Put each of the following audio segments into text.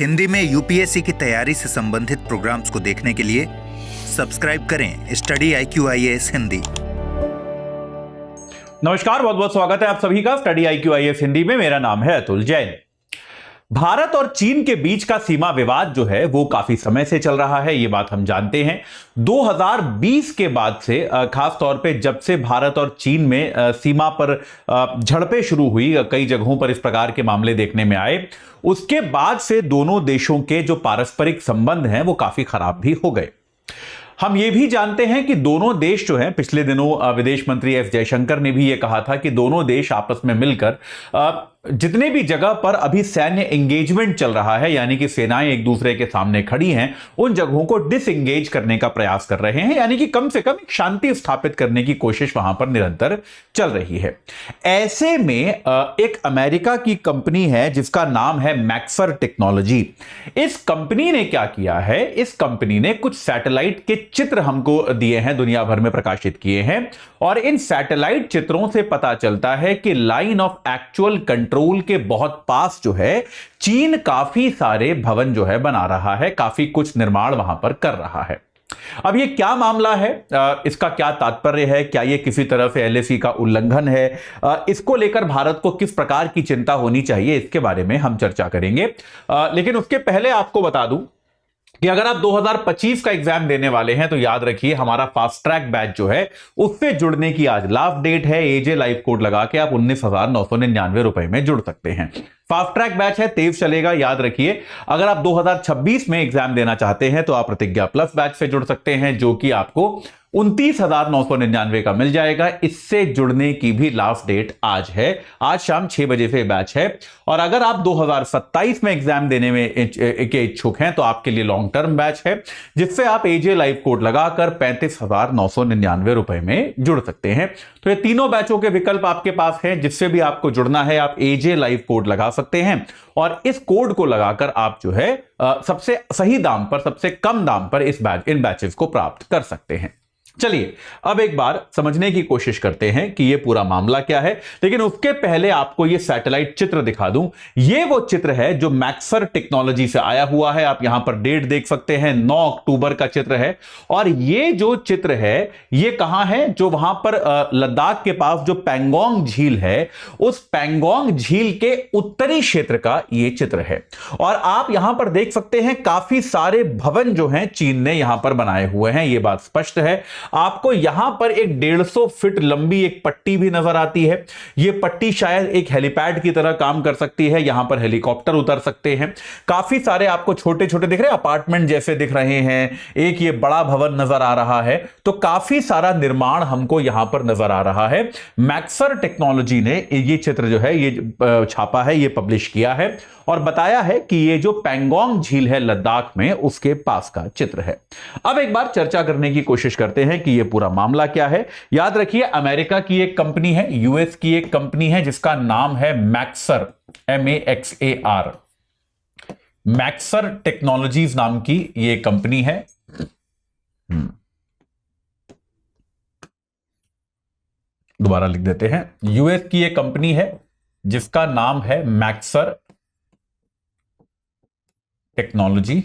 हिंदी में यूपीएससी की तैयारी से संबंधित प्रोग्राम्स को देखने के लिए सब्सक्राइब करें स्टडी IQ-IAS हिंदी। नमस्कार, बहुत बहुत स्वागत है आप सभी का स्टडी IQ-IAS हिंदी में। मेरा नाम है अतुल जैन। भारत और चीन के बीच का सीमा विवाद जो है वो काफी समय से चल रहा है, ये बात हम जानते हैं। 2020 के बाद से खास तौर पे जब से भारत और चीन में सीमा पर झड़पें शुरू हुई, कई जगहों पर इस प्रकार के मामले देखने में आए, उसके बाद से दोनों देशों के जो पारस्परिक संबंध हैं वो काफी खराब भी हो गए। हम ये भी जानते हैं कि दोनों देश जो हैं, पिछले दिनों विदेश मंत्री एस जयशंकर ने भी ये कहा था कि दोनों देश आपस में मिलकर जितने भी जगह पर अभी सैन्य एंगेजमेंट चल रहा है, यानी कि सेनाएं एक दूसरे के सामने खड़ी हैं, उन जगहों को डिसएंगेज करने का प्रयास कर रहे हैं, यानी कि कम से कम एक शांति स्थापित करने की कोशिश वहां पर निरंतर चल रही है। ऐसे में एक अमेरिका की कंपनी है जिसका नाम है मैक्सर टेक्नोलॉजी। इस कंपनी ने क्या किया है, इस कंपनी ने कुछ सैटेलाइट के चित्र हमको दिए हैं, दुनिया भर में प्रकाशित किए हैं, और इन सैटेलाइट चित्रों से पता चलता है कि लाइन ऑफ एक्चुअल कंट्रोल के बहुत पास जो है चीन काफी सारे भवन जो है बना रहा है, काफी कुछ निर्माण वहां पर कर रहा है। अब ये क्या मामला है, इसका क्या तात्पर्य है, क्या ये किसी तरह से LAC का उल्लंघन है, इसको लेकर भारत को किस प्रकार की चिंता होनी चाहिए, इसके बारे में हम चर्चा करेंगे। लेकिन उसके पहले आपको बता दूं कि अगर आप 2025 का एग्जाम देने वाले हैं तो याद रखिए हमारा फास्ट ट्रैक बैच जो है उससे जुड़ने की आज लास्ट डेट है। AJ लाइव कोड लगा के आप 19,999 रुपए में जुड़ सकते हैं। फास्ट ट्रैक बैच है, तेज चलेगा, याद रखिए। अगर आप 2026 में एग्जाम देना चाहते हैं तो आप प्रतिज्ञा प्लस बैच से जुड़ सकते हैं, जो कि आपको 29,999 का मिल जाएगा। इससे जुड़ने की भी लास्ट डेट आज है, आज शाम 6 बजे से बैच है। और अगर आप 2027 में एग्जाम देने में के इच्छुक हैं तो आपके लिए लॉन्ग टर्म बैच है, जिससे आप AJ लाइव कोड लगाकर 35,999 रुपए में जुड़ सकते हैं। तो ये तीनों बैचों के विकल्प आपके पास हैं, जिससे भी आपको जुड़ना है आप AJ लाइव कोड लगा सकते हैं, और इस कोड को लगाकर आप जो है सबसे सही दाम पर, सबसे कम दाम पर इन बैचेस को प्राप्त कर सकते हैं। चलिए अब एक बार समझने की कोशिश करते हैं कि यह पूरा मामला क्या है, लेकिन उसके पहले आपको यह सैटेलाइट चित्र दिखा दूं। यह वो चित्र है जो मैक्सर टेक्नोलॉजी से आया हुआ है। आप यहां पर डेट देख सकते हैं, 9 अक्टूबर का चित्र है। और यह जो चित्र है यह कहां है, जो वहां पर लद्दाख के पास जो पैंगोंग झील है, उस पैंगोंग झील के उत्तरी क्षेत्र का यह चित्र है। और आप यहां पर देख सकते हैं काफी सारे भवन जो हैं चीन ने यहां पर बनाए हुए हैं, यह बात स्पष्ट है। आपको यहां पर एक 150 फीट लंबी एक पट्टी भी नजर आती है। यह पट्टी शायद एक हेलीपैड की तरह काम कर सकती है, यहां पर हेलीकॉप्टर उतर सकते हैं। काफी सारे आपको छोटे छोटे दिख रहे हैं, अपार्टमेंट जैसे दिख रहे हैं, एक ये बड़ा भवन नजर आ रहा है। तो काफी सारा निर्माण हमको यहां पर नजर आ रहा है। मैक्सर टेक्नोलॉजी ने ये चित्र जो है ये छापा है, ये पब्लिश किया है और बताया है कि ये जो पैंगोंग झील है लद्दाख में, उसके पास का चित्र है। अब एक बार चर्चा करने की कोशिश करते हैं कि यह पूरा मामला क्या है। याद रखिए अमेरिका की एक कंपनी है, US की एक कंपनी है जिसका नाम है मैक्सर, MAXAR। मैक्सर टेक्नोलॉजीज नाम की यह कंपनी है। दोबारा लिख देते हैं, US की एक कंपनी है जिसका नाम है मैक्सर टेक्नोलॉजी।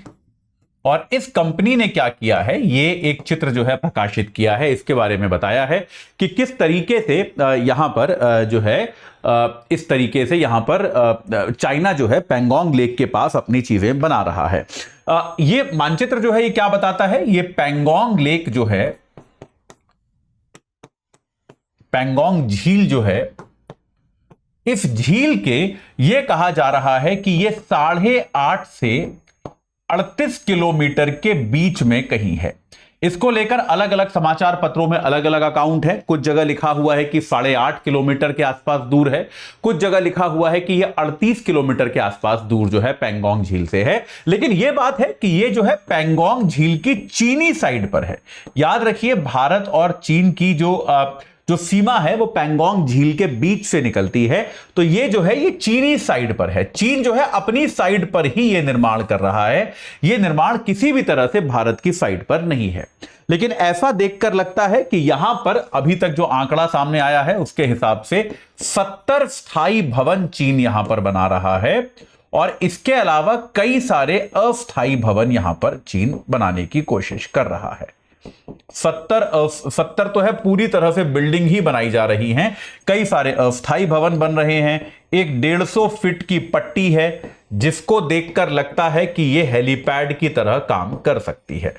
और इस कंपनी ने क्या किया है, ये एक चित्र जो है प्रकाशित किया है, इसके बारे में बताया है कि किस तरीके से यहां पर जो है इस तरीके से यहां पर चाइना जो है पैंगोंग लेक के पास अपनी चीजें बना रहा है। ये मानचित्र जो है ये क्या बताता है, ये पैंगोंग लेक जो है, पैंगोंग झील जो है, इस झील के ये कहा जा रहा है कि ये 8.5 से 38 किलोमीटर के बीच में कहीं है। इसको लेकर अलग अलग समाचार पत्रों में अलग अलग अकाउंट है। कुछ जगह लिखा हुआ है कि 8.5 किलोमीटर के आसपास दूर है, कुछ जगह लिखा हुआ है कि यह 38 किलोमीटर के आसपास दूर जो है पैंगोंग झील से है। लेकिन यह बात है कि यह जो है पैंगोंग झील की चीनी साइड पर है। याद रखिए भारत और चीन की जो सीमा है वो पैंगोंग झील के बीच से निकलती है। तो ये जो है ये चीनी साइड पर है। चीन जो है अपनी साइड पर ही ये निर्माण कर रहा है, ये निर्माण किसी भी तरह से भारत की साइड पर नहीं है। लेकिन ऐसा देखकर लगता है कि यहां पर अभी तक जो आंकड़ा सामने आया है उसके हिसाब से 70 स्थायी भवन चीन यहां पर बना रहा है और इसके अलावा कई सारे अस्थायी भवन यहां पर चीन बनाने की कोशिश कर रहा है। 70 तो है, पूरी तरह से बिल्डिंग ही बनाई जा रही हैं, कई सारे अस्थायी भवन बन रहे हैं। एक 150 फीट की पट्टी है जिसको देखकर लगता है कि यह हेलीपैड की तरह काम कर सकती है।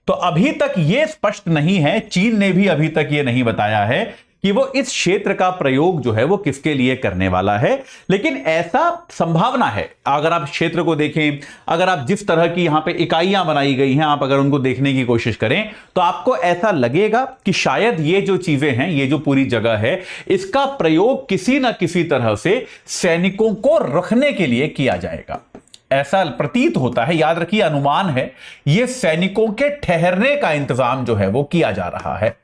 तो अभी तक यह स्पष्ट नहीं है, चीन ने भी अभी तक यह नहीं बताया है कि वो इस क्षेत्र का प्रयोग जो है वो किसके लिए करने वाला है, लेकिन ऐसा संभावना है। अगर आप क्षेत्र को देखें, अगर आप जिस तरह की यहां पे इकाइयां बनाई गई हैं, आप अगर उनको देखने की कोशिश करें तो आपको ऐसा लगेगा कि शायद ये जो चीजें हैं, ये जो पूरी जगह है, इसका प्रयोग किसी ना किसी तरह से सैनिकों को रखने के लिए किया जाएगा, ऐसा प्रतीत होता है। याद रखिए, अनुमान है, यह सैनिकों के ठहरने का इंतजाम जो है वो किया जा रहा है,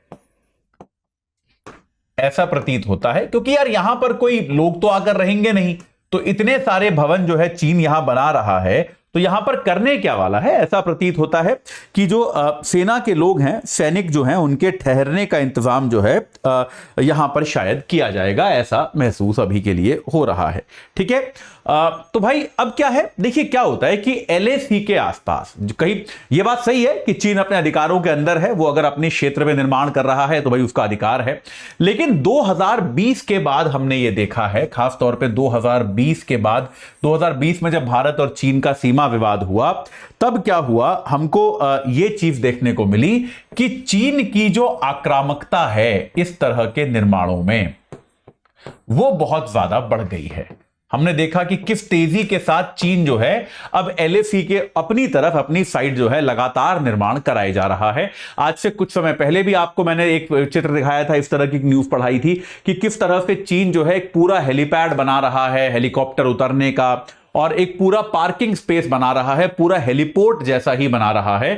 ऐसा प्रतीत होता है। क्योंकि यार यहां पर कोई लोग तो आकर रहेंगे नहीं, तो इतने सारे भवन जो है चीन यहां बना रहा है, तो यहां पर करने क्या वाला है, ऐसा प्रतीत होता है कि जो सेना के लोग हैं, सैनिक जो हैं, उनके ठहरने का इंतजाम जो है यहां पर शायद किया जाएगा, ऐसा महसूस अभी के लिए हो रहा है। ठीक है, तो भाई अब क्या है, देखिए क्या होता है कि LAC के आसपास कहीं, यह बात सही है कि चीन अपने अधिकारों के अंदर है, वो अगर अपने क्षेत्र में निर्माण कर रहा है तो भाई उसका अधिकार है। लेकिन 2020 के बाद हमने ये देखा है, खासतौर पे 2020 के बाद, 2020 में जब भारत और चीन का सीमा विवाद हुआ, तब क्या हुआ, हमको ये चीज देखने को मिली कि चीन की जो आक्रामकता है इस तरह के निर्माणों में, वो बहुत ज्यादा बढ़ गई है। हमने देखा कि किस तेजी के साथ चीन जो है अब LAC के अपनी तरफ, अपनी साइड जो है लगातार निर्माण कराए जा रहा है। आज से कुछ समय पहले भी आपको मैंने एक चित्र दिखाया था, इस तरह की न्यूज पढ़ाई थी कि किस तरह से चीन जो है एक पूरा हेलीपैड बना रहा है, हेलीकॉप्टर उतरने का, और एक पूरा पार्किंग स्पेस बना रहा है, पूरा हेलीपोर्ट जैसा ही बना रहा है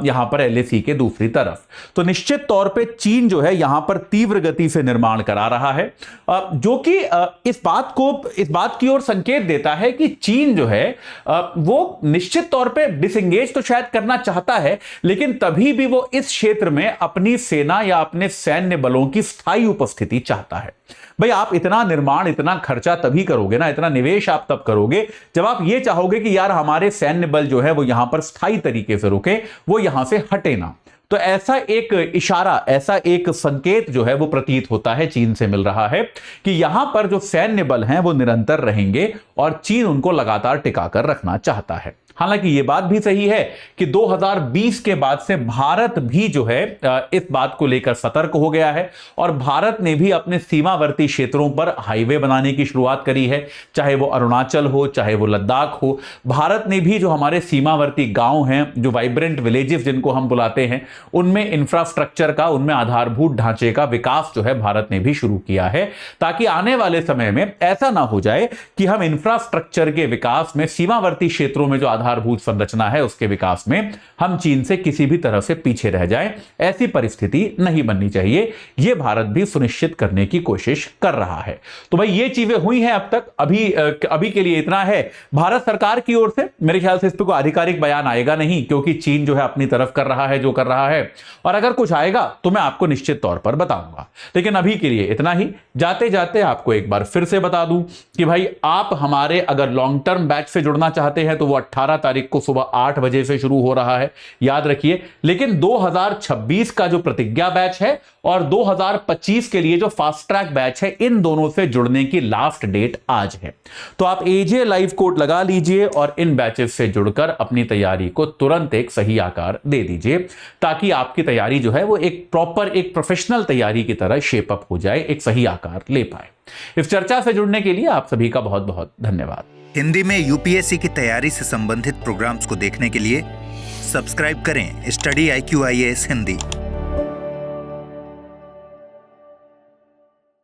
यहां पर LAC के दूसरी तरफ। तो निश्चित तौर पे चीन जो है यहां पर तीव्र गति से निर्माण करा रहा है, जो कि इस बात की ओर संकेत देता है कि चीन जो है वो निश्चित तौर पे डिसएंगेज तो शायद करना चाहता है, लेकिन तभी भी वो इस क्षेत्र में अपनी सेना या अपने सैन्य बलों की स्थायी उपस्थिति चाहता है। भाई आप इतना निर्माण, इतना खर्चा तभी करोगे ना, इतना निवेश आप तब करोगे जब आप ये चाहोगे कि यार हमारे सैन्य बल जो है वो यहां पर स्थायी तरीके से रुके, वो यहां से हटे ना। तो ऐसा एक इशारा, ऐसा एक संकेत जो है वो प्रतीत होता है, चीन से मिल रहा है कि यहां पर जो सैन्य बल हैं वो निरंतर रहेंगे और चीन उनको लगातार टिकाकर रखना चाहता है। हालांकि यह बात भी सही है कि 2020 के बाद से भारत भी जो है इस बात को लेकर सतर्क हो गया है और भारत ने भी अपने सीमावर्ती क्षेत्रों पर हाईवे बनाने की शुरुआत करी है, चाहे वो अरुणाचल हो, चाहे वो लद्दाख हो। भारत ने भी जो हमारे सीमावर्ती गांव हैं, जो वाइब्रेंट विलेजेस जिनको हम बुलाते हैं, उनमें इंफ्रास्ट्रक्चर का, उनमें आधारभूत ढांचे का विकास जो है भारत ने भी शुरू किया है, ताकि आने वाले समय में ऐसा ना हो जाए कि हम इंफ्रास्ट्रक्चर के विकास में, सीमावर्ती क्षेत्रों में जो आधारभूत संरचना है उसके विकास में हम चीन से किसी भी तरह से पीछे रह जाएं। ऐसी परिस्थिति नहीं बननी चाहिए, यह भारत भी सुनिश्चित करने की कोशिश कर रहा है। तो भाई ये चीजें हुई हैं अब तक, अभी के लिए इतना है। भारत सरकार की ओर से मेरे ख्याल से इस पर कोई आधिकारिक बयान आएगा नहीं, क्योंकि चीन जो है अपनी तरफ कर रहा है जो कर रहा है, और अगर कुछ आएगा तो मैं आपको निश्चित तौर पर बताऊंगा। लेकिन अभी के लिए इतना ही। जाते जाते आपको एक बार फिर से बता दूं कि भाई आप हमारे अगर लॉन्ग टर्म बैच से जुड़ना चाहते हैं तो वो 18 तारीख को सुबह 8 बजे से शुरू हो रहा है, याद रखिए। लेकिन 2026 का जो प्रतिज्ञा बैच है और 2025 के लिए जो फास्ट ट्रैक बैच है, इन दोनों से जुड़ने की लास्ट डेट आज है। तो आप AJ लाइव कोड लगा लीजिए और इन बैचेस से जुड़कर अपनी तैयारी को तुरंत एक सही आकार दे दीजिए, ताकि आपकी तैयारी जो है वो एक प्रॉपर, एक प्रोफेशनल तैयारी की तरह शेप अप हो जाए, एक सही आकार ले पाए। इस चर्चा से जुड़ने के लिए आप सभी का बहुत बहुत धन्यवाद। हिंदी में UPSC की तैयारी से संबंधित प्रोग्राम्स को देखने के लिए सब्सक्राइब करें स्टडी IQ IAS हिंदी।